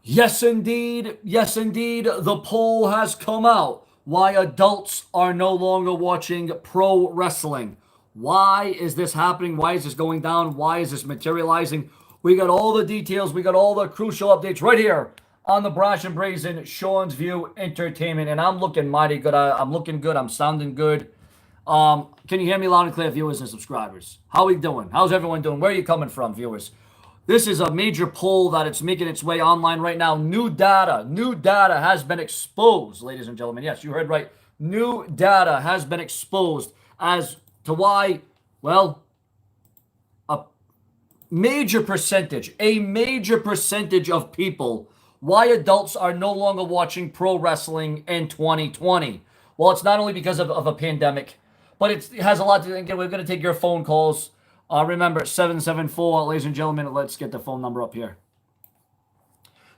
Yes, indeed. Yes, indeed. The poll has come out. Why adults are no longer watching pro wrestling. Why is this happening? Why is this going down? Why is this materializing? We got all the details. We got all the crucial updates right here on the Brash and Brazen Sean's View Entertainment. And I'm looking mighty good. I'm looking good. I'm sounding good. Can you hear me loud and clear, viewers and subscribers? How are we doing? How's everyone doing? Where are you coming from, viewers? This is a major poll that it's making its way online right now. New data has been exposed, ladies and gentlemen. Yes, you heard right. New data has been exposed as to why, well, a major percentage of people, why adults are no longer watching pro wrestling in 2020. Well, it's not only because of a pandemic, but it has a lot to do. Again, we're going to take your phone calls. Remember, 774, ladies and gentlemen, let's get the phone number up here.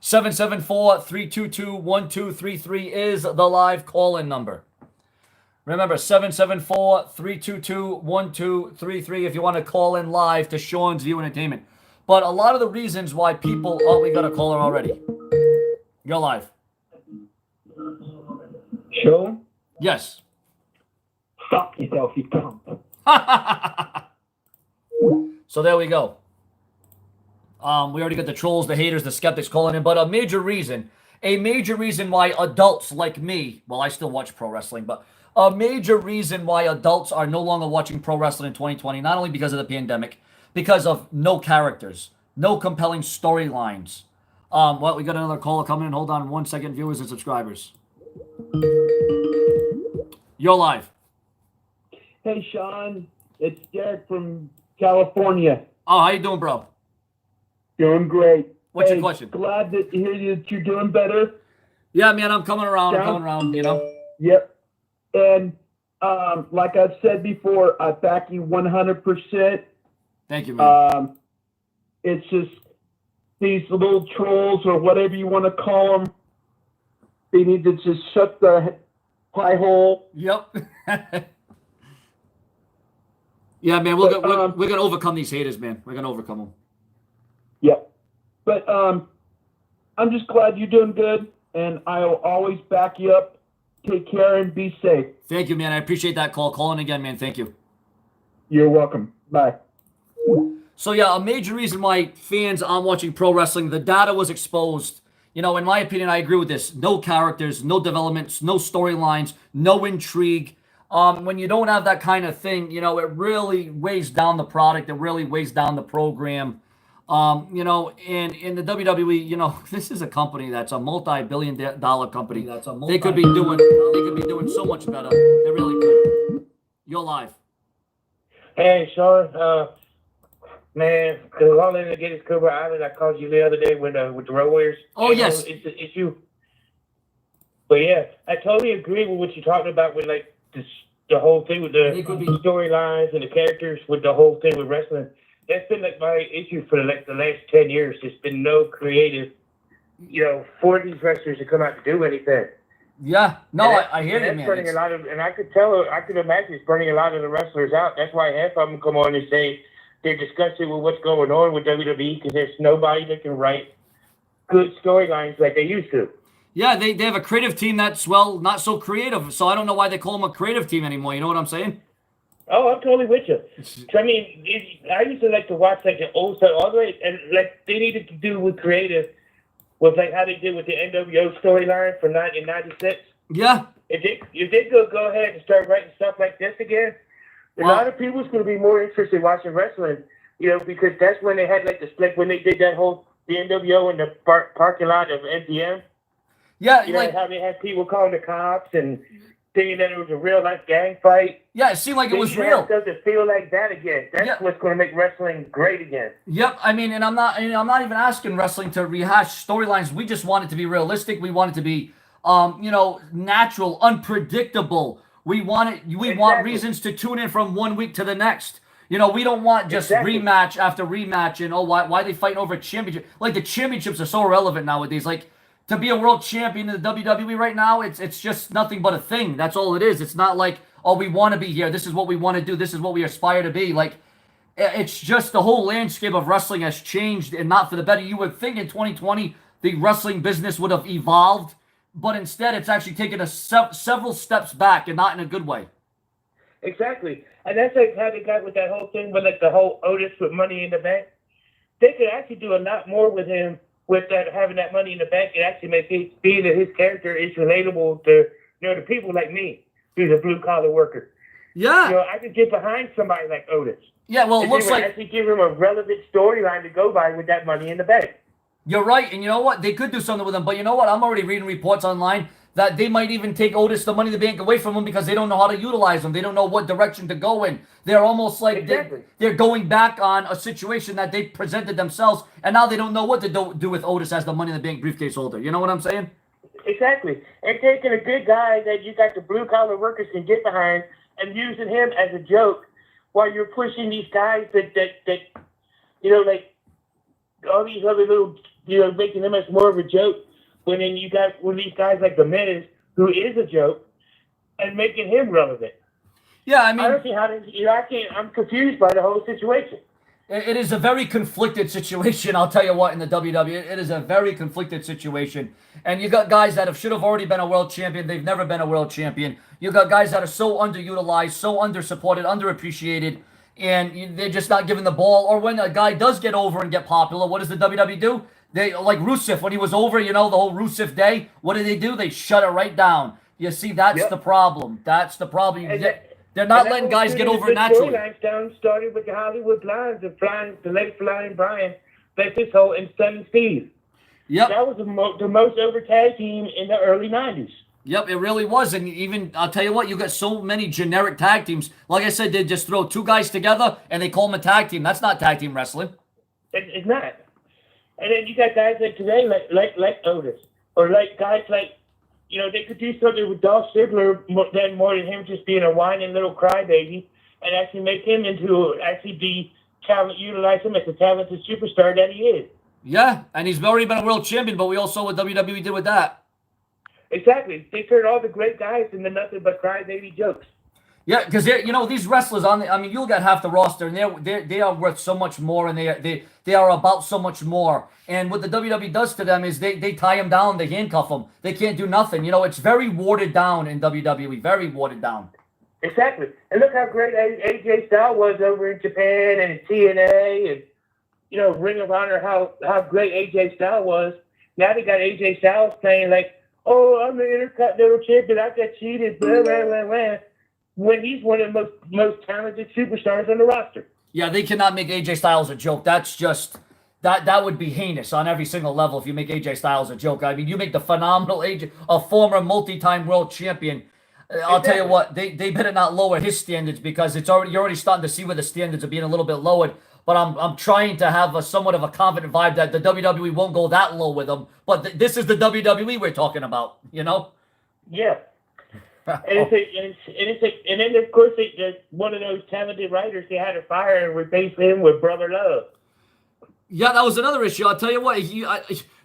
774-322-1233 is the live call-in number. Remember, 774-322-1233 if you want to call in live to Sean's View Entertainment. But a lot of the reasons why people... Oh, we got a caller already. You're live. Sean? Yes. Fuck yourself, you cunt. So there we go. We already got the trolls, the haters, the skeptics calling in. But a major reason why adults like me, well, I still watch pro wrestling, but a major reason why adults are no longer watching pro wrestling in 2020, not only because of the pandemic, because of no characters, no compelling storylines. Well, we got another caller coming in. Hold on 1 second, viewers and subscribers. You're live. Hey, Sean. It's Derek from California. Oh, how you doing, bro? Doing great. What's your question? Glad to hear that you're doing better. Yeah, man, I'm coming around, you know? Yep. And like I've said before, I back you 100%. Thank you, man. It's just these little trolls or whatever you want to call them, they need to just shut the pie hole. Yep. Yeah, man, we're going to overcome these haters, man. We're going to overcome them. Yep. But I'm just glad you're doing good, and I'll always back you up. Take care and be safe. Thank you, man. I appreciate that call. Call in again, man. Thank you. You're welcome. Bye. So, yeah, a major reason why fans aren't watching pro wrestling, the data was exposed. You know, in my opinion, I agree with this. No characters, no developments, no storylines, no intrigue. When you don't have that kind of thing, you know, it really weighs down the product. It really weighs down the program. You know, in the WWE, you know, this is a company that's a multi-billion-dollar company. They could be doing so much better. They really could. You're live. Hey, Sean. Man, the long to get his Cooper Island. I called you the other day with the Road Warriors. Oh, yes. It's you. But yeah, I totally agree with what you're talking about with like the whole thing with the storylines and the characters with the whole thing with wrestling. That's been like my issue for the last 10 years. There's been no creative, you know, for these wrestlers to come out to do anything. Yeah, no, I hear you, man. Burning a lot of, and I could imagine it's burning a lot of the wrestlers out. That's why half of them come on and say they're disgusted with what's going on with WWE because there's nobody that can write good storylines like they used to. Yeah, they have a creative team that's, well, not so creative. So I don't know why they call them a creative team anymore. You know what I'm saying? Oh, I'm totally with you. I mean, I used to like to watch like the old stuff all the way, and like they needed to do with creative, with like how they did with the NWO storyline from 1996. Yeah. If they go ahead and start writing stuff like this again, a lot of people's going to be more interested in watching wrestling, you know, because that's when they had like the split when they did that whole the NWO in the parking lot of MGM. Yeah, you know how they had people calling the cops and thinking that it was a real life gang fight. Yeah, it seemed like it was real. It doesn't feel like that again. That's what's going to make wrestling great again. Yep, I mean, and I'm not even asking wrestling to rehash storylines. We just want it to be realistic. We want it to be, you know, natural, unpredictable. We want reasons to tune in from 1 week to the next. You know, we don't want just rematch after rematch and why are they fighting over a championship? Like the championships are so irrelevant nowadays. Like to be a world champion in the WWE right now, it's just nothing but a thing. That's all it is. It's not like, oh, we want to be here. This is what we want to do. This is what we aspire to be. Like, it's just the whole landscape of wrestling has changed and not for the better. You would think in 2020 the wrestling business would have evolved. But instead, it's actually taken us several steps back, and not in a good way. Exactly. And that's like how they got with that whole thing with like the whole Otis with Money in the Bank. They could actually do a lot more with him with that, having that Money in the Bank. It actually makes it be that his character is relatable to, to people like me, who's a blue collar worker. Yeah. I could get behind somebody like Otis. Yeah, well, it looks like actually give him a relevant storyline to go by with that Money in the Bank. You're right, and you know what? They could do something with him, but you know what? I'm already reading reports online that they might even take Otis the Money in the Bank away from him because they don't know how to utilize him. They don't know what direction to go in. They're almost like they're going back on a situation that they presented themselves, and now they don't know what to do with Otis as the Money in the Bank briefcase holder. You know what I'm saying? Exactly. And taking a good guy that you got the blue collar workers can get behind and using him as a joke while you're pushing these guys that like all these other little, making them as more of a joke. When then you got these guys like the Menace, who is a joke, and making him relevant. Yeah, I mean, I don't see how I'm confused by the whole situation. It is a very conflicted situation, I'll tell you what, in the WWE. It is a very conflicted situation. And you got guys that should have already been a world champion. They've never been a world champion. You got guys that are so underutilized, so undersupported, underappreciated, and they're just not given the ball. Or when a guy does get over and get popular, what does the WWE do? They, like Rusev, when he was over, the whole Rusev day, what do? They shut it right down. You see, that's the problem. That's the problem. They're not letting guys get over naturally. The storyline started with the Hollywood Blondes and the late Flying Brian, like this whole and Stunning Steve. Yep. That was the most over tag team in the early 90s. Yep, it really was. And even, I'll tell you what, you got so many generic tag teams. Like I said, they just throw two guys together and they call them a tag team. That's not tag team wrestling. It's not. And then you got guys like today, like Otis, or like guys like, they could do something with Dolph Ziggler more than him just being a whining little crybaby, and actually make him be talent, utilize him as a talented superstar that he is. Yeah, and he's already been a world champion, but we all saw what WWE did with that. Exactly. They turned all the great guys into nothing but crybaby jokes. Yeah, because these wrestlers you look at half the roster, and they are worth so much more, and they are about so much more. And what the WWE does to them is they tie them down, they handcuff them, they can't do nothing. It's very watered down in WWE, very watered down. Exactly. And look how great AJ Styles was over in Japan and in TNA, and Ring of Honor, how great AJ Styles was. Now they got AJ Styles playing like, oh, I'm the Intercontinental Champion, I got cheated, blah blah blah blah. When he's one of the most talented superstars on the roster. Yeah, they cannot make AJ Styles a joke. That's just, that would be heinous on every single level if you make AJ Styles a joke. I mean, you make the phenomenal AJ, a former multi-time world champion. I'll tell you what, they better not lower his standards because you're already starting to see where the standards are being a little bit lowered. But I'm trying to have somewhat of a confident vibe that the WWE won't go that low with them. But this is the WWE we're talking about, Yeah. And then of course one of those talented writers they had to fire and replace him with Brother Love. Yeah, that was another issue. I'll tell you what,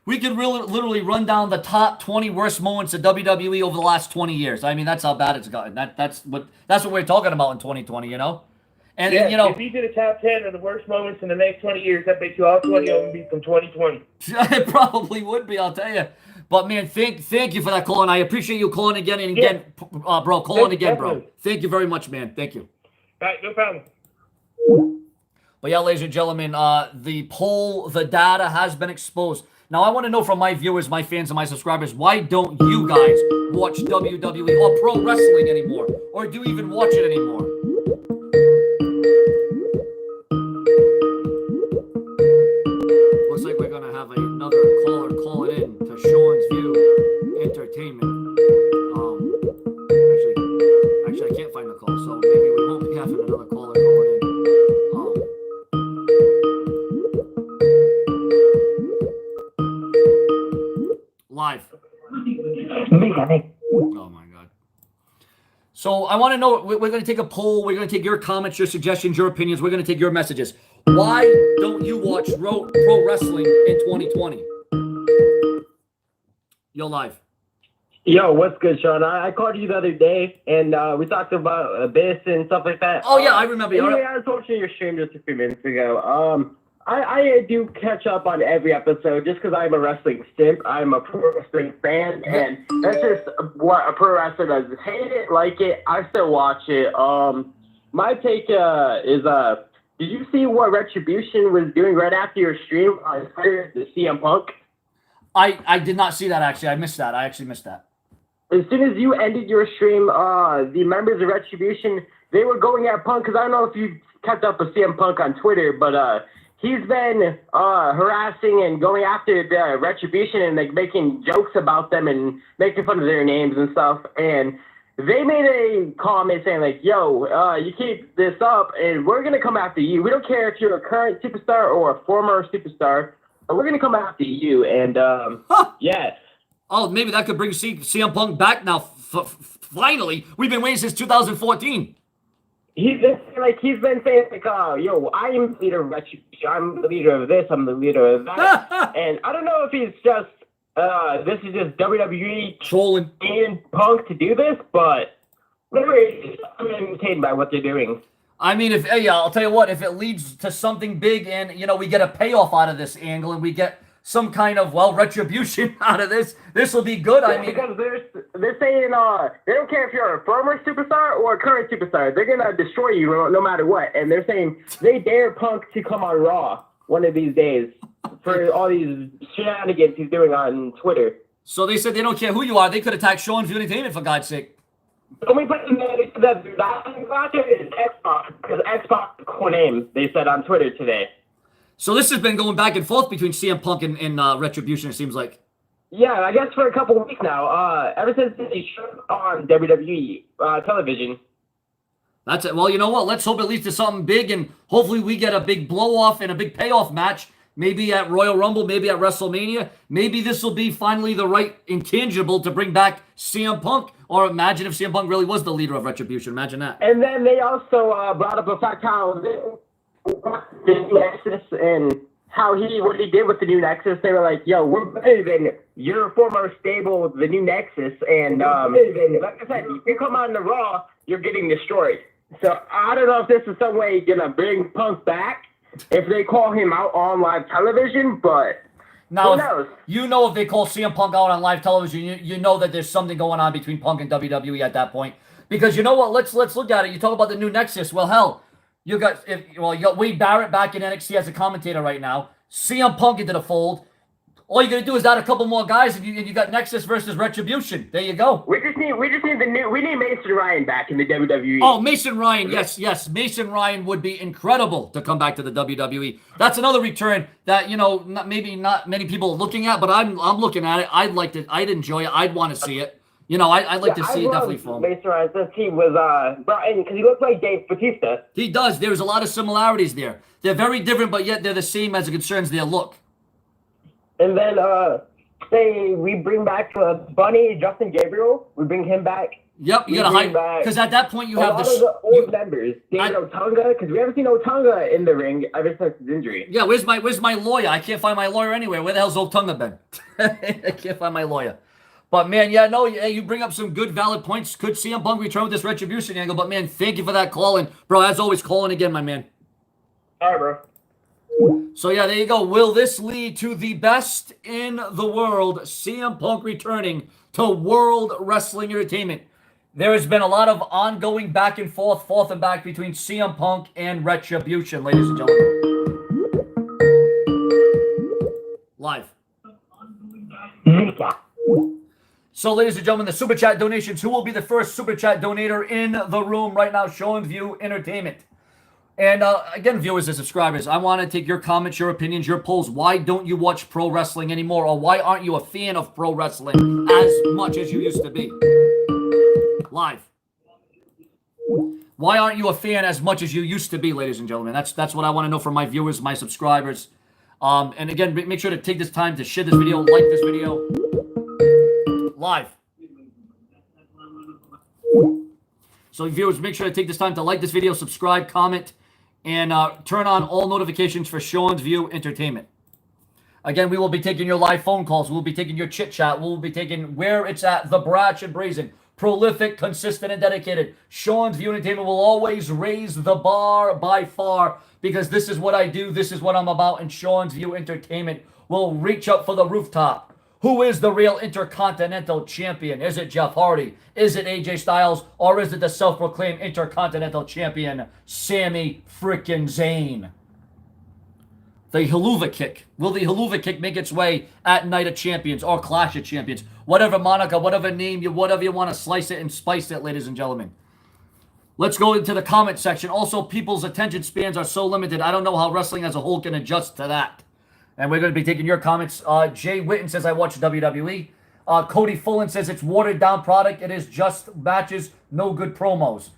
we could literally run down the top 20 worst moments of WWE over the last 20 years. I mean, that's how bad it's gotten. That's what we're talking about in 2020. And then, if you did a top 10 of the worst moments in the next 20 years, I bet you all 20 of them be from 2020. It probably would be. I'll tell you. But, man, thank you for that call, and I appreciate you calling again and again, bro. Calling again, bro. Thank you very much, man. Thank you. All right, no problem. But, yeah, ladies and gentlemen, the poll, the data has been exposed. Now, I want to know from my viewers, my fans, and my subscribers, why don't you guys watch WWE or pro wrestling anymore? Or do you even watch it anymore? Looks like we're going to have another caller calling in to Sean's View Entertainment. Actually, I can't find the call, so maybe we won't be having another caller calling in. Live. Oh, my God. So I want to know, we're going to take a poll. We're going to take your comments, your suggestions, your opinions. We're going to take your messages. Why don't you watch pro wrestling in 2020? Yo, live. Yo, what's good, Sean? I called you the other day, and we talked about Abyss and stuff like that. Oh, yeah, I remember. Anyway, I was watching your stream just a few minutes ago. I do catch up on every episode just because I'm a wrestling simp. I'm a pro wrestling fan, and that's just what a pro wrestler does. Hate it, like it, I still watch it. My take is did you see what Retribution was doing right after your stream on Twitter, the CM Punk? I did not see that, actually. I missed that. I actually missed that. As soon as you ended your stream, the members of Retribution, they were going at Punk, because I don't know if you kept up with CM Punk on Twitter, but he's been harassing and going after the Retribution and like making jokes about them and making fun of their names and stuff. And they made a comment saying like, yo, you keep this up and we're going to come after you. We don't care if you're a current superstar or a former superstar, but we're going to come after you. And yeah. Oh, maybe that could bring CM Punk back now. Finally, we've been waiting since 2014. He's been saying like, yo, I'm the leader of Retribution. I'm the leader of this. I'm the leader of that. And I don't know if he's just this is just WWE trolling and Punk to do this, but whatever it is, I'm entertained by what they're doing. I mean, I'll tell you what, if it leads to something big and we get a payoff out of this angle and we get some kind of retribution out of this will be good. I mean, because they're saying they don't care if you're a former superstar or a current superstar. They're gonna destroy you no matter what. And they're saying they dare Punk to come on Raw one of these days for all these shenanigans he's doing on Twitter. So they said they don't care who you are. They could attack Sean View Entertainment, for God's sake. The only person that is Xbox, because Xbox is a cool name, they said on Twitter today. So this has been going back and forth between CM Punk and Retribution, it seems like. Yeah, I guess for a couple of weeks now. Ever since they showed on WWE television. That's it. Well, you know what? Let's hope it leads to something big, and hopefully we get a big blow-off and a big payoff match. Maybe at Royal Rumble, maybe at WrestleMania. Maybe this will be finally the right intangible to bring back CM Punk. Or imagine if CM Punk really was the leader of Retribution. Imagine that. And then they also brought up the fact how the new Nexus and what he did with the new Nexus. They were like, yo, we're better than your former stable, the new Nexus. And like I said, if you come on the Raw, you're getting destroyed. So I don't know if this is some way gonna bring Punk back if they call him out on live television, but now, who knows? If they call CM Punk out on live television, you know that there's something going on between Punk and WWE at that point. Because you know what? Let's look at it. You talk about the new Nexus. Well, hell, you got Wade Barrett back in NXT as a commentator right now. CM Punk into the fold. All you're gonna do is add a couple more guys, and you got Nexus versus Retribution. There you go. We need Mason Ryan back in the WWE. Oh, Mason Ryan, yes. Mason Ryan would be incredible to come back to the WWE. That's another return that maybe not many people are looking at, but I'm looking at it. I'd enjoy it. I'd want to see it. I'd like to see it definitely from Mason Ryan since he was brought in because he looks like Dave Bautista. He does. There's a lot of similarities there. They're very different, but yet they're the same as it concerns their look. And then, say we bring back Bunny, Justin Gabriel. We bring him back. Yep, you gotta hype because at that point you have the old members. David Otunga, because we haven't seen Otunga in the ring ever since his injury. Yeah, where's my lawyer? I can't find my lawyer anywhere. Where the hell's Otunga been? I can't find my lawyer. But man, you bring up some good valid points. Could CM Punk return with this Retribution angle? But man, thank you for that call in, bro. As always, calling again, my man. All right, bro. So yeah, there you go. Will this lead to the best in the world? CM Punk returning to World Wrestling Entertainment. There has been a lot of ongoing back and forth and back between CM Punk and Retribution, ladies and gentlemen. Live. So, ladies and gentlemen, the Super Chat donations. Who will be the first Super Chat donator in the room right now? Sean View Entertainment. And again, viewers and subscribers, I want to take your comments, your opinions, your polls. Why don't you watch pro wrestling anymore? Or why aren't you a fan of pro wrestling as much as you used to be? Live. Why aren't you a fan as much as you used to be, ladies and gentlemen? That's what I want to know from my viewers, my subscribers. And again, make sure to take this time to share this video, like this video. Live. So viewers, make sure to take this time to like this video, subscribe, comment, and turn on all notifications for Sean's View Entertainment. Again, we will be taking your live phone calls. We'll be taking your chit chat. We'll be taking where it's at, the Brash and Brazen prolific, consistent, and dedicated. Sean's View Entertainment will always raise the bar by far because this is what I do, this is what I'm about, and Sean's View Entertainment will reach up for the rooftop. Who is the real Intercontinental Champion? Is it Jeff Hardy? Is it AJ Styles? Or is it the self-proclaimed Intercontinental Champion, Sami freaking Zayn? The Helluva Kick. Will the Helluva Kick make its way at Night of Champions or Clash of Champions? Whatever moniker, whatever name, whatever you want to slice it and spice it, ladies and gentlemen. Let's go into the comment section. Also, people's attention spans are so limited. I don't know how wrestling as a whole can adjust to that. And we're going to be taking your comments. Jay Witten says, I watch WWE. Cody Fullen says, it's watered down product. It is just matches, no good promos.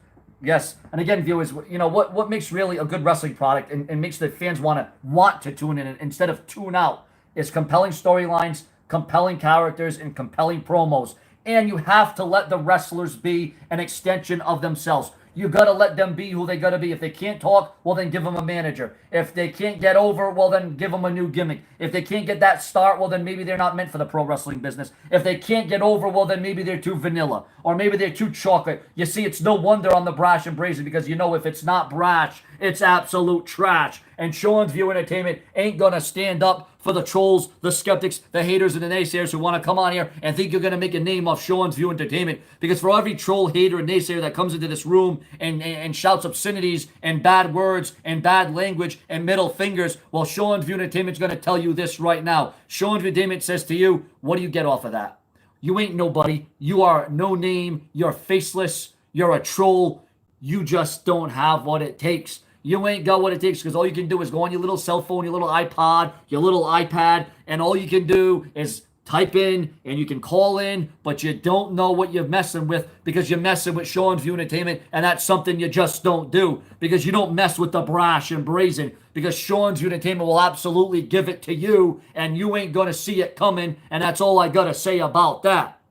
Yes. And again, viewers, you know, what makes really a good wrestling product and makes the fans want to tune in instead of tune out is compelling storylines, compelling characters, and compelling promos. And you have to let the wrestlers be an extension of themselves. You got to let them be who they got to be. If they can't talk, well, then give them a manager. If they can't get over, well, then give them a new gimmick. If they can't get that start, well, then maybe they're not meant for the pro wrestling business. If they can't get over, well, then maybe they're too vanilla. Or maybe they're too chocolate. You see, it's no wonder on the brash and brazen because, you know, if it's not brash, it's absolute trash. And Sean's View Entertainment ain't going to stand up for the trolls, the skeptics, the haters, and the naysayers who want to come on here and think you're going to make a name off Sean's View Entertainment. Because for every troll, hater, and naysayer that comes into this room and shouts obscenities and bad words and bad language and middle fingers, well, Sean's View Entertainment's going to tell you this right now. Sean's View Entertainment says to you, what do you get off of that? You ain't nobody. You are no name. You're faceless. You're a troll. You just don't have what it takes. You ain't got what it takes because all you can do is go on your little cell phone, your little iPod, your little iPad, and all you can do is type in and you can call in, but you don't know what you're messing with because you're messing with Sean's View Entertainment, and that's something you just don't do because you don't mess with the brash and brazen because Sean's View Entertainment will absolutely give it to you and you ain't going to see it coming, and that's all I got to say about that.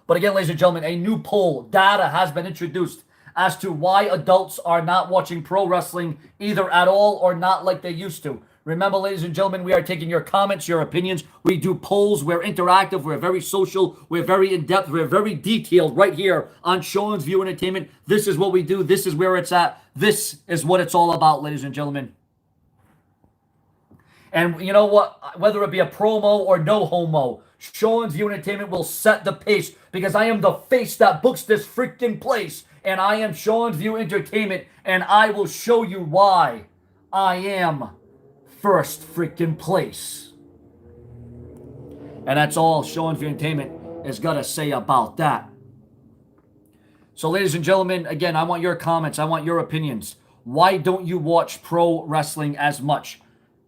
But again, ladies and gentlemen, a new poll, data has been introduced as to why adults are not watching pro wrestling either at all or not like they used to. Remember, ladies and gentlemen, we are taking your comments, your opinions. We do polls. We're interactive. We're very social. We're very in-depth. We're very detailed right here on Sean's View Entertainment. This is what we do. This is where it's at. This is what it's all about, ladies and gentlemen. And you know what? Whether it be a promo or no homo, Sean's View Entertainment will set the pace because I am the face that books this freaking place. And I am Sean's View Entertainment, and I will show you why I am first freaking place. And that's all Sean's View Entertainment has got to say about that. So, ladies and gentlemen, again, I want your comments. I want your opinions. Why don't you watch pro wrestling as much?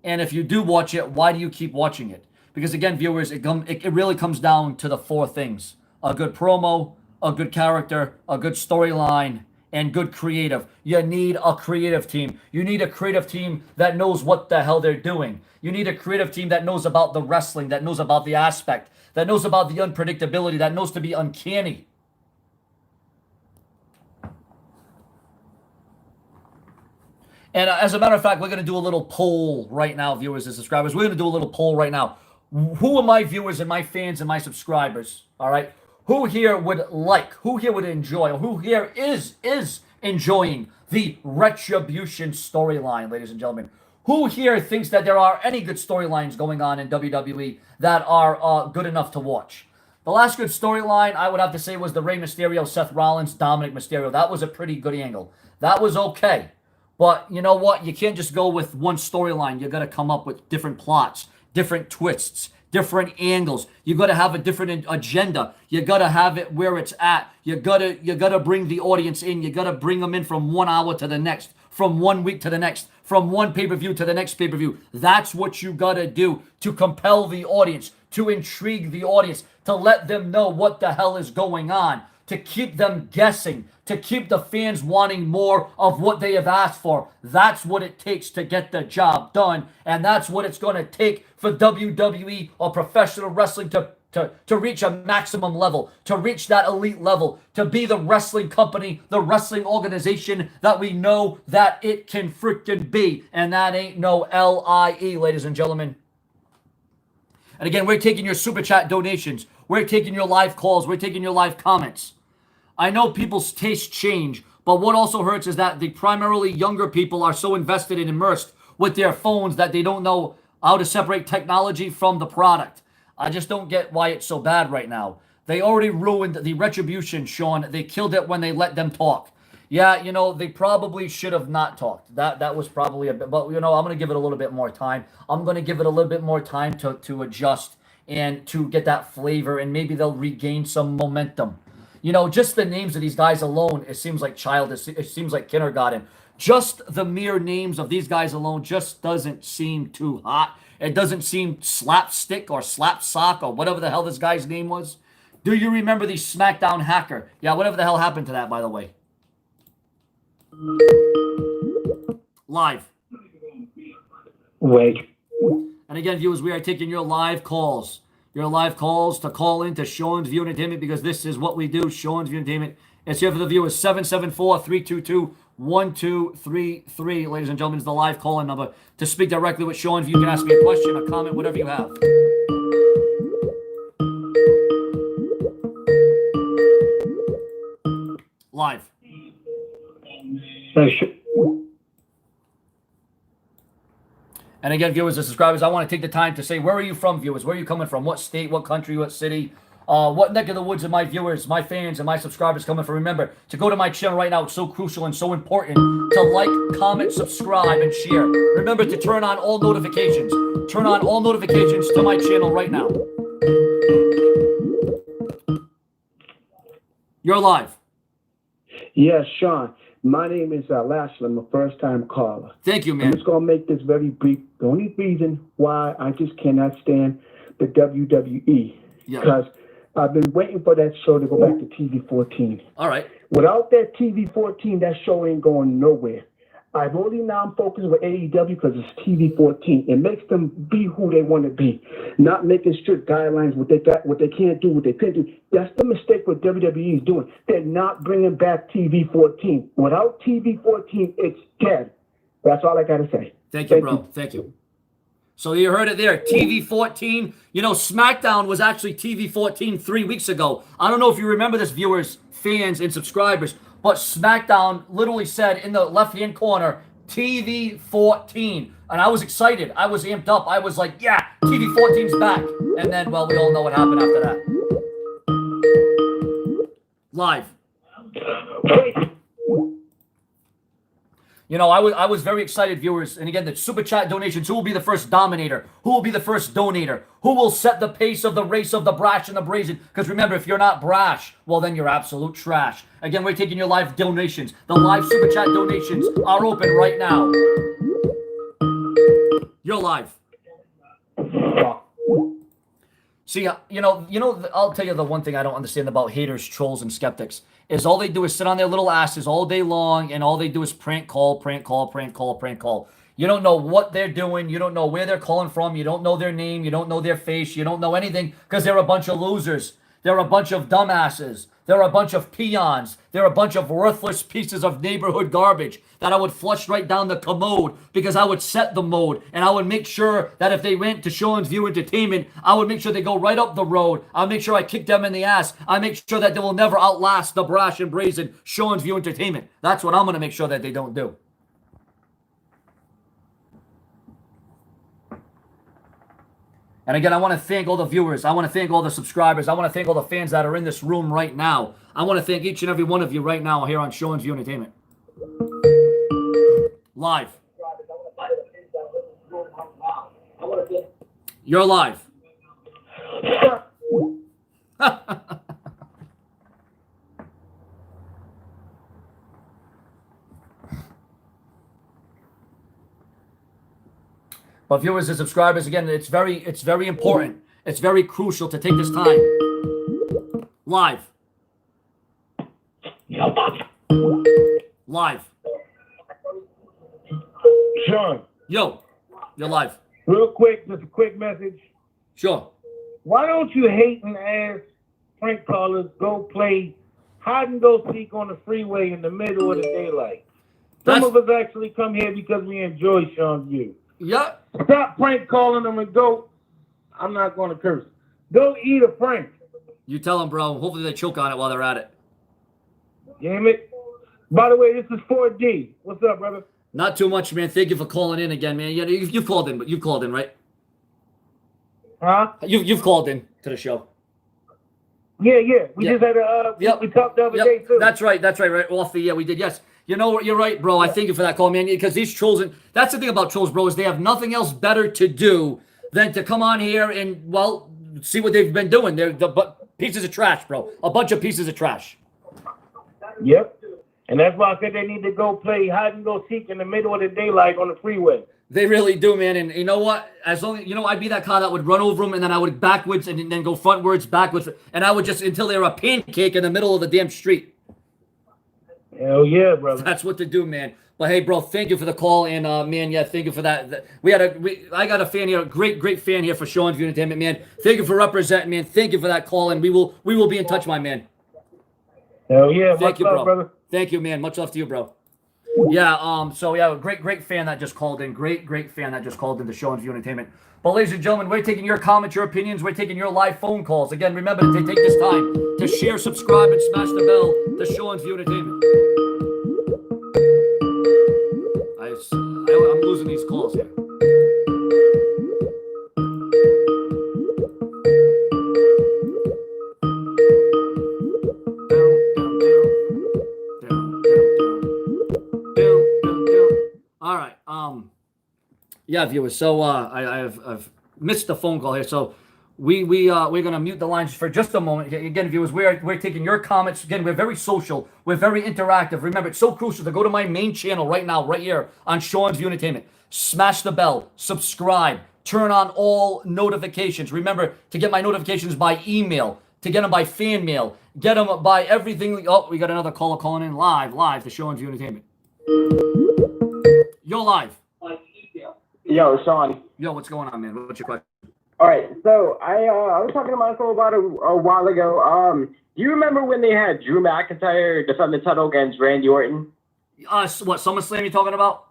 And if you do watch it, why do you keep watching it? Because, again, viewers, it really comes down to the four things. A good promo, a good character, a good storyline, and good creative. You need a creative team. You need a creative team that knows what the hell they're doing. You need a creative team that knows about the wrestling, that knows about the aspect, that knows about the unpredictability, that knows to be uncanny. And as a matter of fact, we're going to do a little poll right now, viewers and subscribers. We're going to do a little poll right now. Who are my viewers and my fans and my subscribers? All right. Who here would like, who here would enjoy, who here is enjoying the Retribution storyline, ladies and gentlemen? Who here thinks that there are any good storylines going on in WWE that are good enough to watch? The last good storyline, I would have to say, was the Rey Mysterio, Seth Rollins, Dominic Mysterio. That was a pretty good angle. That was okay. But you know what? You can't just go with one storyline. You got to come up with different plots, different twists, different angles. You got to have a different agenda. You got to have it where it's at. You got to bring the audience in. You got to bring them in from 1 hour to the next, from 1 week to the next, from one pay-per-view to the next pay-per-view. That's what you got to do to compel the audience, to intrigue the audience, to let them know what the hell is going on, to keep them guessing, to keep the fans wanting more of what they have asked for. That's what it takes to get the job done. And that's what it's going to take for WWE or professional wrestling to reach a maximum level, to reach that elite level, to be the wrestling company, the wrestling organization that we know that it can freaking be. And that ain't no LIE, ladies and gentlemen. And again, we're taking your super chat donations. We're taking your live calls. We're taking your live comments. I know people's tastes change, but what also hurts is that the primarily younger people are so invested and immersed with their phones that they don't know how to separate technology from the product. I just don't get why it's so bad right now. They already ruined the Retribution, Sean. They killed it when they let them talk. Yeah, you know, they probably should have not talked. That was probably a bit, but, you know, I'm going to give it a little bit more time. I'm going to give it a little bit more time to adjust and to get that flavor, and maybe they'll regain some momentum. You know, just the names of these guys alone, it seems like childish. It seems like kindergarten. Just the mere names of these guys alone just doesn't seem too hot. It doesn't seem slapstick or slap sock or whatever the hell this guy's name was. Do you remember the SmackDown hacker? Yeah, whatever the hell happened to that, by the way. Live. Wait. And again, viewers, we are taking your live calls. Your live calls to call in to Sean's View Entertainment, because this is what we do. Sean's View Entertainment. It's here for the viewers. 774-322-1233. Ladies and gentlemen, is the live call-in number to speak directly with Sean. You can ask me a question, a comment, whatever you have. Live. And again, viewers and subscribers, I want to take the time to say, where are you from, viewers? Where are you coming from? What state, what country, what city? What neck of the woods are my viewers, my fans, and my subscribers coming from? Remember, to go to my channel right now, it's so crucial and so important to like, comment, subscribe, and share. Remember to turn on all notifications. Turn on all notifications to my channel right now. You're live. Yes, Sean. My name is Lashley. I'm a first-time caller. Thank you, man. I'm just going to make this very brief. The only reason why I just cannot stand the WWE, because I've been waiting for that show to go back to TV 14. All right. Without that TV 14, that show ain't going nowhere. I've only now focused with AEW because it's TV 14. It makes them be who they want to be, not making strict guidelines what they got, what they can't do, what they can't do. That's the mistake what WWE is doing. They're not bringing back TV 14. Without TV 14, it's dead. That's all I got to say. Thank you, bro. Thank you. So you heard it there. TV 14. You know, SmackDown was actually TV 14 3 weeks ago. I don't know if you remember this, viewers, fans, and subscribers, but SmackDown literally said in the left-hand corner, TV 14. And I was excited. I was amped up. I was like, yeah, TV 14's back. And then, well, we all know what happened after that. Live. You know, I was very excited, viewers. And again, the super chat donations. Who will be the first dominator? Who will be the first donator? Who will set the pace of the race of the brash and the brazen? Because remember, if you're not brash, well, then you're absolute trash. Again, we're taking your live donations. The live super chat donations are open right now. You're live. See, you know, I'll tell you the one thing I don't understand about haters, trolls, and skeptics is all they do is sit on their little asses all day long, and all they do is prank call, prank call, prank call, prank call. You don't know what they're doing. You don't know where they're calling from. You don't know their name. You don't know their face. You don't know anything because they're a bunch of losers. They're a bunch of dumbasses. They're a bunch of peons. They're a bunch of worthless pieces of neighborhood garbage that I would flush right down the commode, because I would set the mode, and I would make sure that if they went to Sean's View Entertainment, I would make sure they go right up the road. I'll make sure I kick them in the ass. I make sure that they will never outlast the brash and brazen Sean's View Entertainment. That's what I'm going to make sure that they don't do. And again, I want to thank all the viewers. I want to thank all the subscribers. I want to thank all the fans that are in this room right now. I want to thank each and every one of you right now here on Sean's View Entertainment. Live. You're live. But viewers and subscribers, again, it's very important. It's very crucial to take this time. Live. Live. Sean. Yo, you're live. Real quick, just a quick message. Sure. Why don't you hating ass prank callers go play hide and go seek on the freeway in the middle of the daylight? Some of us actually come here because we enjoy Sean's View. Yeah. Stop prank calling them and go I'm not going to curse. Go eat a Frank. You tell them, bro. Hopefully they choke on it while they're at it. Damn it. By the way, this is 4D. What's up, brother? Not too much, man. Thank you for calling in again, man. You've called in, but you've called in, right? Huh? You've called in to the show. Yeah. We just had we talked the other day too. That's right. Right off the we did. Yes. You know what? You're right, bro. I thank you for that call, man. Because these trolls, and that's the thing about trolls, bro, is they have nothing else better to do than to come on here and see what they've been doing. They're pieces of trash, bro. A bunch of pieces of trash. Yep. And that's why I said they need to go play hide and go seek in the middle of the daylight on the freeway. They really do, man. And you know what? As long I'd be that car that would run over them, and then I would backwards and then go frontwards, backwards, and I would just until they were a pancake in the middle of the damn street. Hell yeah, brother. That's what to do, man. But hey, bro, thank you for the call, and man, yeah, thank you for that. I got a fan here, a great fan here for Sean's View Entertainment, man. Thank you for representing, man. Thank you for that call, and we will be in touch, my man. Hell yeah, thank you, bro. Brother. Thank you, man. Much love to you, bro. Yeah, so yeah, great fan that just called in. Great fan that just called in to Sean's View Entertainment. But ladies and gentlemen, we're taking your comments, your opinions, we're taking your live phone calls. Again, remember to take this time to share, subscribe, and smash the bell to Sean's View Entertainment. I'm losing these calls here. All right. Yeah, viewers. So I've missed the phone call here. So we're gonna mute the lines for just a moment. Again, viewers, we're taking your comments. Again, we're very social. We're very interactive. Remember, it's so crucial to go to my main channel right now, right here on Sean's View Entertainment. Smash the bell, subscribe, turn on all notifications. Remember to get my notifications by email, to get them by fan mail, get them by everything. Oh, we got another caller calling in live to Sean's View Entertainment. You're live. Yo, Sean. Yo, what's going on, man? What's your question? All right, so I was talking to Michael about a while ago. Do you remember when they had Drew McIntyre defend the title against Randy Orton? What, SummerSlam you talking about?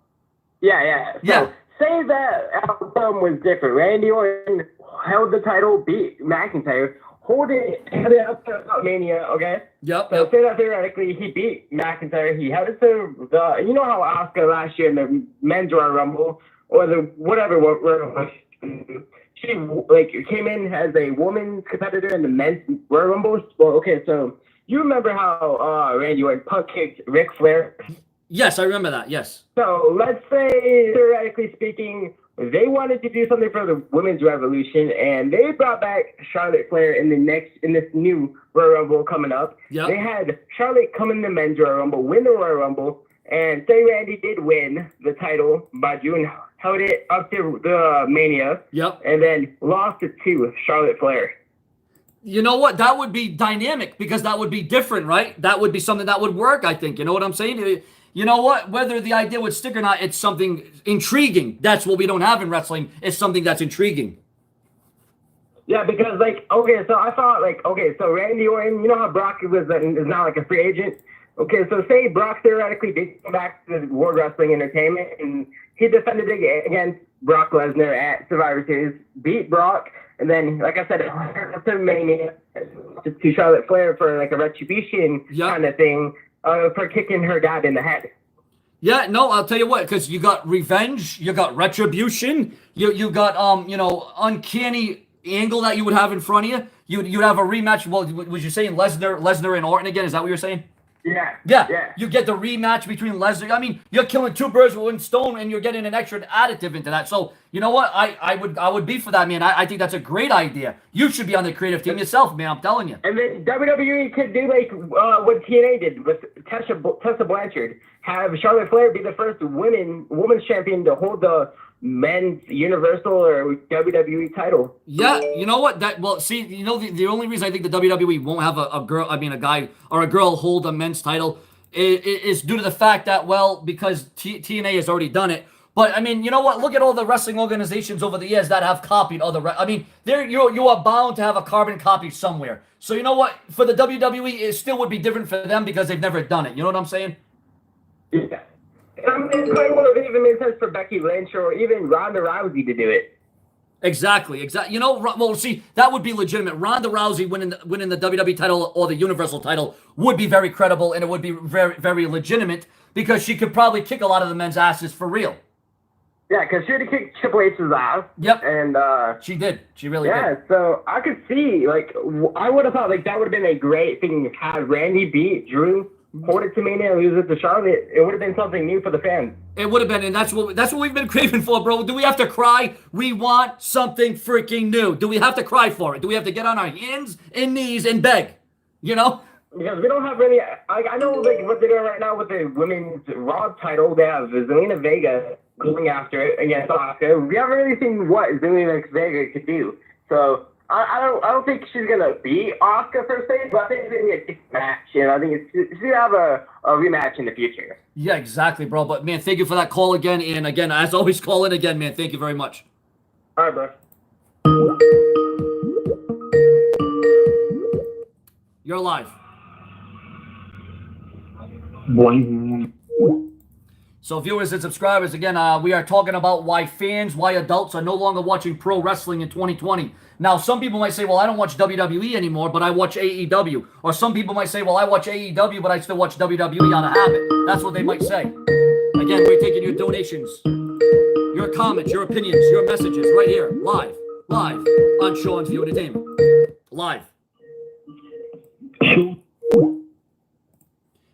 Yeah. So, say that outcome was different. Randy Orton held the title, beat McIntyre, hold it up to Mania, okay? Yep. So say that theoretically he beat McIntyre, he held it to the, you know how Asuka last year in the men's Royal Rumble, or the whatever, she came in as a woman's competitor in the men's Royal Rumble. Well, okay, so you remember how Randy Orton punk kicked Ric Flair? Yes, I remember that. Yes. So let's say, theoretically speaking, they wanted to do something for the women's revolution, and they brought back Charlotte Flair in this new Royal Rumble coming up. Yep. They had Charlotte come in the men's Royal Rumble, win the Royal Rumble, and say Randy did win the title by June, held it up to the Mania. Yep. And then lost it to Charlotte Flair. You know what? That would be dynamic because that would be different, right? That would be something that would work, I think. You know what I'm saying? You know what? Whether the idea would stick or not, it's something intriguing. That's what we don't have in wrestling. It's something that's intriguing. Yeah, because so I thought so Randy Orton, you know how Brock is now like a free agent? Okay, so say Brock theoretically did come back to World Wrestling Entertainment and he defended against Brock Lesnar at Survivor Series, beat Brock, and then, like I said, to Mania, to Charlotte Flair for like a retribution kind of thing, for kicking her dad in the head. Yeah, no, I'll tell you what, because you got revenge, you got retribution, you got uncanny angle that you would have in front of you. You'd have a rematch. Well, was you saying Lesnar and Orton again? Is that what you're saying? Yeah. You get the rematch between Lesnar. I mean, you're killing two birds with one stone, and you're getting an extra additive into that. So you know what? I would be for that, man. I think that's a great idea. You should be on the creative team yourself, man. I'm telling you. And then WWE could do like what TNA did with Tessa Blanchard. Have Charlotte Flair be the first women's champion to hold the men's Universal or WWE title. Yeah, you know what? The only reason I think the WWE won't have a guy or a girl hold a men's title is due to the fact that, because TNA has already done it. But I mean, you know what? Look at all the wrestling organizations over the years that have copied other. You are bound to have a carbon copy somewhere. So you know what? For the WWE, it still would be different for them because they've never done it. You know what I'm saying? Yeah. It probably would have even made sense for Becky Lynch or even Ronda Rousey to do it. Exactly. You know, well, see, that would be legitimate. Ronda Rousey winning the WWE title or the Universal title would be very credible, and it would be very, very legitimate because she could probably kick a lot of the men's asses for real. Yeah, because she had to kick Triple H's ass. Yep. And she did. She really did. Yeah, so I could see, like, I would have thought, like, that would have been a great thing to have Randy beat Drew, hold it to Mania, and lose it to Charlotte. It would have been something new for the fans. It would have been, and that's what we've been craving for, bro. Do we have to cry? We want something freaking new. Do we have to cry for it? Do we have to get on our hands and knees and beg? You know? Because we don't have really, I know, like, what they're doing right now with the women's Raw title. They have Zelina Vega going after it against Asuka. We haven't really seen what Zelina Vega could do. So I don't think she's gonna beat Asuka per se, but I think it's gonna be a good match, and I think she's gonna have a rematch in the future. Yeah, exactly, bro. But man, thank you for that call again, and again, as always, call in again, man. Thank you very much. All right, bro. You're live. Boing. So viewers and subscribers, again, we are talking about why adults are no longer watching pro wrestling in 2020. Now, some people might say, well, I don't watch WWE anymore, but I watch AEW. Or some people might say, well, I watch AEW, but I still watch WWE on a habit. That's what they might say. Again, we're taking your donations, your comments, your opinions, your messages right here, live on Sean's View Entertainment. Live.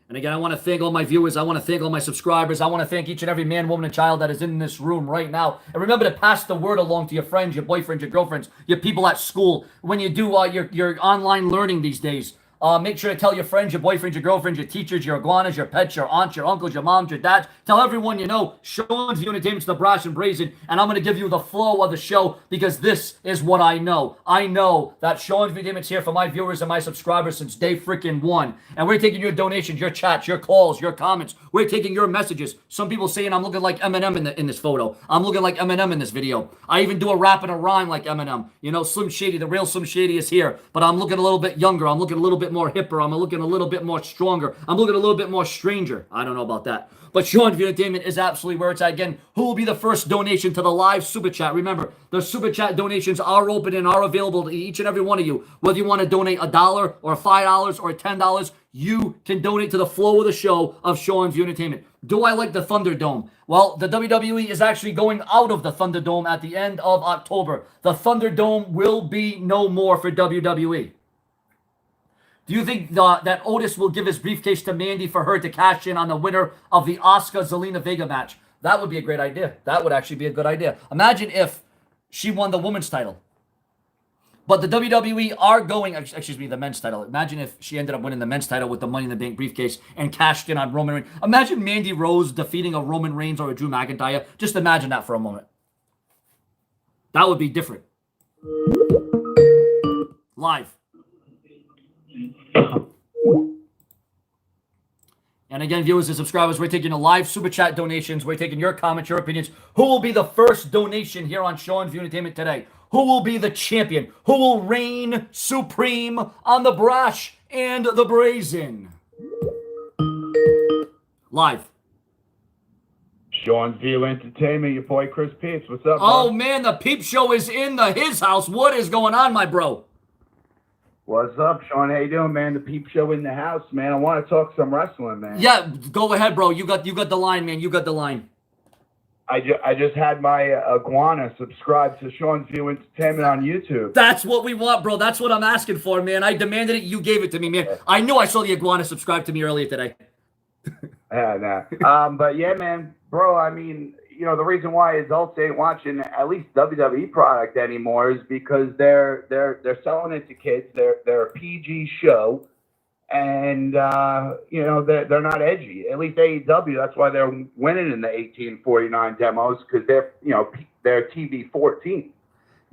And again, I want to thank all my viewers. I want to thank all my subscribers. I want to thank each and every man, woman, and child that is in this room right now. And remember to pass the word along to your friends, your boyfriends, your girlfriends, your people at school. When you do your online learning these days, make sure to tell your friends, your boyfriends, your girlfriends, your teachers, your iguanas, your pets, your aunts, your uncles, your moms, your dads. Tell everyone you know. Sean's View Entertainment's the brash and brazen. And I'm going to give you the flow of the show because this is what I know. I know that Sean's View Entertainment's here for my viewers and my subscribers since day freaking one. And we're taking your donations, your chats, your calls, your comments. We're taking your messages. Some people saying I'm looking like Eminem in this photo. I'm looking like Eminem in this video. I even do a rap and a rhyme like Eminem. You know, Slim Shady, the real Slim Shady is here. But I'm looking a little bit younger. I'm looking a little bit more hipper. I'm looking a little bit more stronger. I'm looking a little bit more stranger. I don't know about that. But Sean's View Entertainment is absolutely where it's at. Again, who will be the first donation to the live super chat? Remember, the super chat donations are open and are available to each and every one of you. Whether you want to donate $1 or $5 or $10, you can donate to the flow of the show of Sean's View Entertainment. Do I like the Thunderdome? Well, the WWE is actually going out of the Thunderdome at the end of October. The Thunderdome will be no more for WWE. Do you think that Otis will give his briefcase to Mandy for her to cash in on the winner of the Asuka-Zelina Vega match? That would be a great idea. That would actually be a good idea. Imagine if she won the women's title. But the WWE are going, the men's title. Imagine if she ended up winning the men's title with the Money in the Bank briefcase and cashed in on Roman Reigns. Imagine Mandy Rose defeating a Roman Reigns or a Drew McIntyre. Just imagine that for a moment. That would be different. Live. And again, viewers and subscribers, we're taking a live super chat donations. We're taking your comments, your opinions. Who will be the first donation here on Sean's View Entertainment today? Who will be the champion? Who will reign supreme on the brash and the brazen? Live. Sean's View Entertainment, your boy Chris Peeps. What's up, Oh, bro? man, the Peep Show is in his house. What is going on, my bro? What's up, Sean? How you doing, man? The Peep Show in the house, man. I want to talk some wrestling, man. Yeah, go ahead, bro. You got the line, man. You got the line. I just had my iguana subscribe to Sean's View Entertainment on YouTube. That's what we want, bro. That's what I'm asking for, man. I demanded it. You gave it to me, man. I knew I saw the iguana subscribe to me earlier today. Yeah, nah. But yeah, man, bro. I mean, you know, the reason why adults ain't watching at least WWE product anymore is because they're selling it to kids. They're a PG show, and you know they're not edgy. At least AEW. That's why they're winning in the 1849 demos because they're TV 14.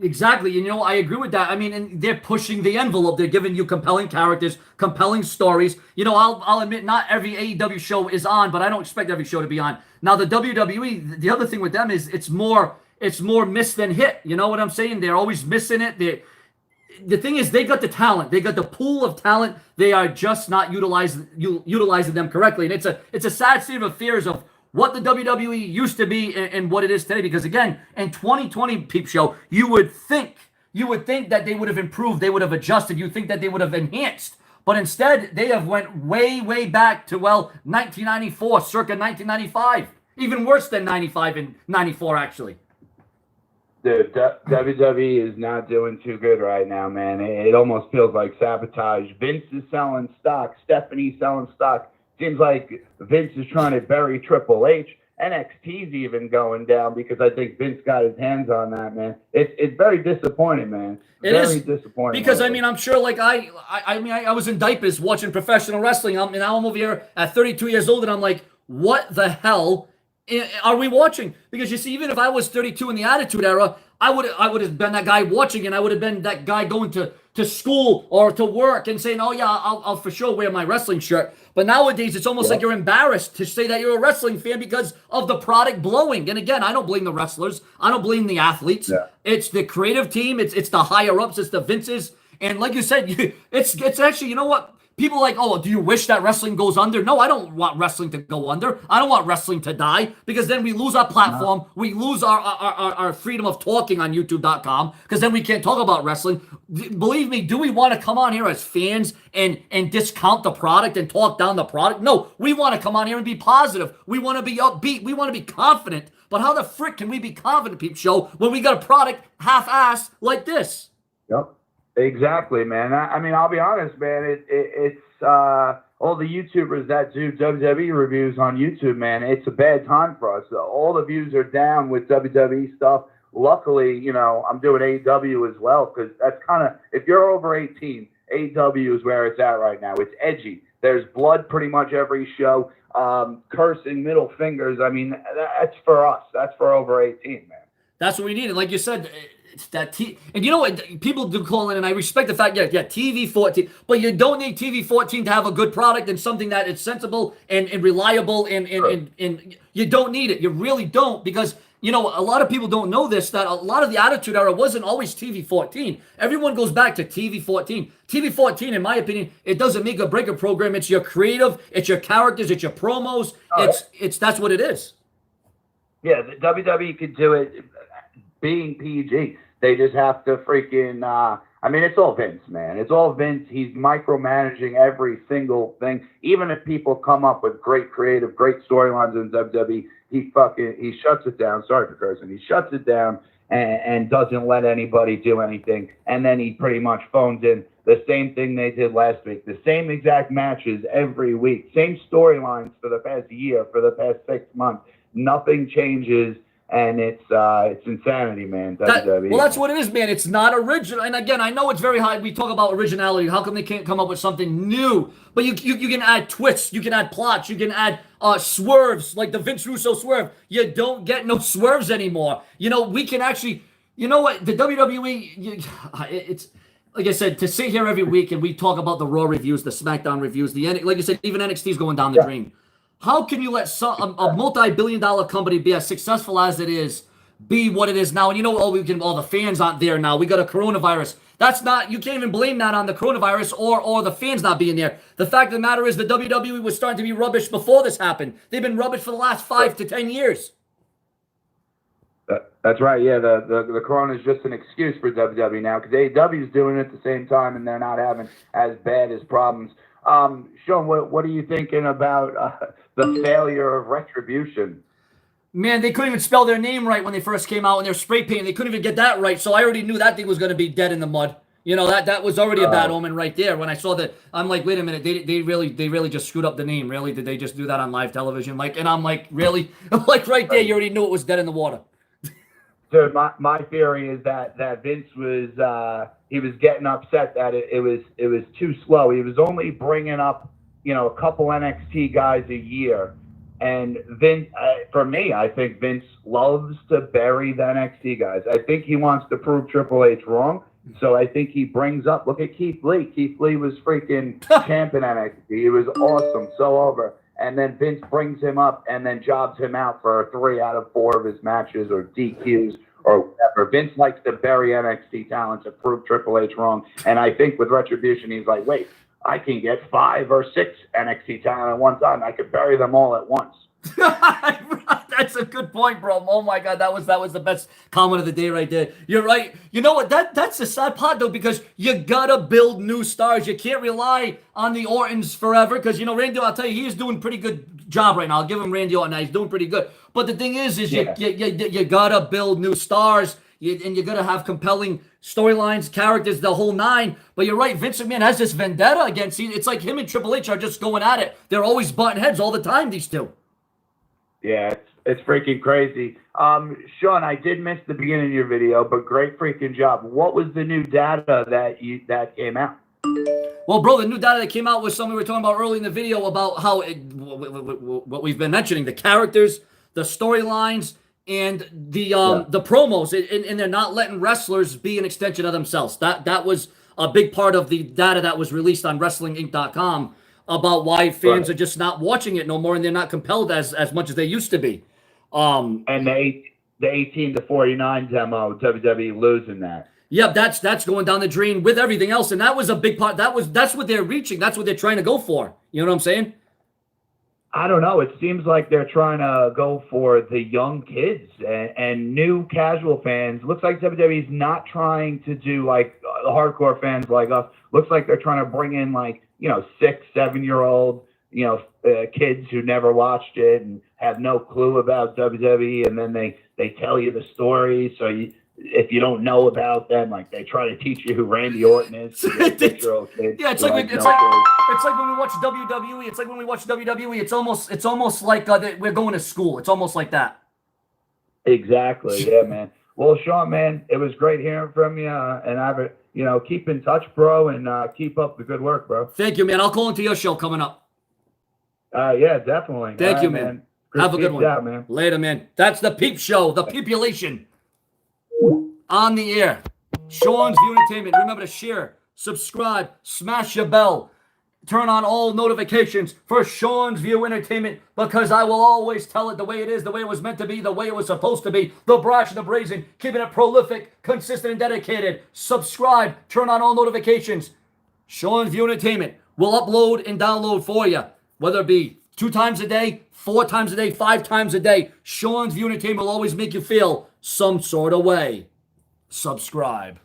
Exactly. You know, I agree with that. I mean, and they're pushing the envelope. They're giving you compelling characters, compelling stories. You know, I'll admit not every AEW show is on, but I don't expect every show to be on. Now, the WWE, the other thing with them is it's more miss than hit. You know what I'm saying? They're always missing it. The thing is, they got the talent. They got the pool of talent. They are just not utilizing them correctly. And it's a sad state of affairs of what the WWE used to be and what it is today. Because again, in 2020, Peep Show, you would think that they would have improved, they would have adjusted, you think that they would have enhanced. But instead, they have went way, way back to, 1994, circa 1995. Even worse than 95 and 94, actually. Dude, WWE is not doing too good right now, man. It almost feels like sabotage. Vince is selling stock. Stephanie's selling stock. Seems like Vince is trying to bury Triple H. NXT's even going down because I think Vince got his hands on that, man. It's very disappointing, man. Very disappointing. Because, I mean, I'm sure, like, I was in diapers watching professional wrestling. I'm over here at 32 years old, and I'm like, what the hell are we watching? Because you see, even if I was 32 in the Attitude Era, I would have been that guy watching, and I would have been that guy going to school or to work and saying, oh yeah, I'll for sure wear my wrestling shirt. But nowadays, it's almost like you're embarrassed to say that you're a wrestling fan because of the product blowing. And again, I don't blame the wrestlers. I don't blame the athletes. Yeah. It's the creative team. It's the higher ups. It's the Vinces. And like you said, it's actually, you know what? People are like, oh, do you wish that wrestling goes under? No, I don't want wrestling to go under. I don't want wrestling to die because then we lose our platform. No. We lose our freedom of talking on YouTube.com because then we can't talk about wrestling. Believe me, do we want to come on here as fans and discount the product and talk down the product? No, we want to come on here and be positive. We want to be upbeat. We want to be confident. But how the frick can we be confident, Peep Show, when we got a product half-assed like this? Yep. Exactly, man. I mean, I'll be honest, man. It's all the YouTubers that do WWE reviews on YouTube, man. It's a bad time for us. All the views are down with WWE stuff. Luckily, you know, I'm doing AEW as well because that's kind of, if you're over 18, AEW is where it's at right now. It's edgy. There's blood pretty much every show. Cursing, middle fingers. I mean, that's for us. That's for over 18, man. That's what we need. And like you said, it's that and you know what? People do call in, and I respect the fact, yeah, TV 14, but you don't need TV 14 to have a good product and something that is sensible and reliable, and you don't need it. You really don't, because, you know, a lot of people don't know this, that a lot of the Attitude Era wasn't always TV 14. Everyone goes back to TV 14. TV 14, in my opinion, it doesn't make or break a program. It's your creative, it's your characters, it's your promos. It's that's what it is. Yeah, the WWE could do it being PG. They just have to freaking, I mean, it's all Vince, man. It's all Vince. He's micromanaging every single thing. Even if people come up with great creative, great storylines in WWE, he shuts it down. Sorry for cursing. He shuts it down and doesn't let anybody do anything. And then he pretty much phones in the same thing they did last week, the same exact matches every week, same storylines for the past year, for the past 6 months. Nothing changes. And it's insanity, man. Well, that's what it is, man. It's not original. And again, I know it's very high. We talk about originality. How come they can't come up with something new? But you can add twists. You can add plots. You can add swerves, like the Vince Russo swerve. You don't get no swerves anymore. You know, we can actually, you know what? The WWE, it's, like I said, to sit here every week and we talk about the Raw reviews, the SmackDown reviews, like I said, even NXT is going down the drain. How can you let a multi-billion-dollar company, be as successful as it is, be what it is now? And you know, all the fans aren't there now. We got a coronavirus. That's not, you can't even blame that on the coronavirus or the fans not being there. The fact of the matter is the WWE was starting to be rubbish before this happened. They've been rubbish for the last 5 to 10 years. That's right. Yeah, the corona is just an excuse for WWE now because AEW is doing it at the same time and they're not having as bad as problems. Sean, what are you thinking about the failure of Retribution? Man, they couldn't even spell their name right when they first came out, and they're spray painting. They couldn't even get that right, so I already knew that thing was going to be dead in the mud. You know, that was already a bad omen right there. When I saw that, I'm like, wait a minute, they really just screwed up the name. Really? Did they just do that on live television? Like, and I'm like, really? I'm like, right there, you already knew it was dead in the water. Dude, my theory is that Vince was he was getting upset that it was too slow. He was only bringing up, you know, a couple NXT guys a year, and Vince, for me, I think Vince loves to bury the NXT guys. I think he wants to prove Triple H wrong, so I think he brings up. Look at Keith Lee. Keith Lee was freaking champ in NXT. He was awesome, so over. And then Vince brings him up and then jobs him out for 3 out of 4 of his matches or DQs or whatever. Vince likes to bury NXT talent to prove Triple H wrong. And I think with Retribution, he's like, wait, I can get 5 or 6 NXT talent at one time. I could bury them all at once. That's a good point, bro. Oh my God, that was the best comment of the day right there. You're right. You know what? That's the sad part though, because you gotta build new stars. You can't rely on the Ortons forever, because you know Randy. I'll tell you, he's doing pretty good job right now. I'll give him Randy Orton. He's doing pretty good. But the thing is you gotta build new stars. And you're gonna have compelling storylines, characters, the whole nine. But you're right, Vince McMahon has this vendetta against. It's like him and Triple H are just going at it. They're always butting heads all the time. These two. Yeah, it's freaking crazy. Sean, I did miss the beginning of your video, but great freaking job. What was the new data that came out? Well, bro, the new data that came out was something we were talking about early in the video about how what we've been mentioning, the characters, the storylines, and the promos, and they're not letting wrestlers be an extension of themselves. That was a big part of the data that was released on WrestlingInc.com about why fans are just not watching it no more, and they're not compelled as much as they used to be. And the 18 to 49 demo, WWE losing that. Yep, that's going down the drain with everything else, and that was a big part. That's what they're reaching. That's what they're trying to go for. You know what I'm saying? I don't know. It seems like they're trying to go for the young kids and new casual fans. Looks like WWE's not trying to do like the hardcore fans like us. Looks like they're trying to bring in like, 6, 7-year-old, kids who never watched it and have no clue about WWE. And then they tell you the story. So if you don't know about them, like they try to teach you who Randy Orton is. To 6-year-old kids. Yeah, it's like when we watch WWE. It's like when we watch WWE. It's almost like we're going to school. It's almost like that. Exactly. Yeah, man. Well, Sean, man, it was great hearing from you, and keep in touch, bro, and keep up the good work, bro. Thank you, man. I'll call into your show coming up. Yeah, definitely. Thank you, man. Have a good one. Out, man. Later, man. That's the Peep Show, the Peepulation. On the air. Sean's View Entertainment. Remember to share, subscribe, smash your bell, turn on all notifications for Sean's View Entertainment, because I will always tell it the way it is, the way it was meant to be, the way it was supposed to be. The brash and the brazen, keeping it prolific, consistent, and dedicated. Subscribe, turn on all notifications. Sean's View Entertainment will upload and download for you, whether it be 2 times a day, 4 times a day, 5 times a day. Sean's View Entertainment will always make you feel some sort of way. Subscribe.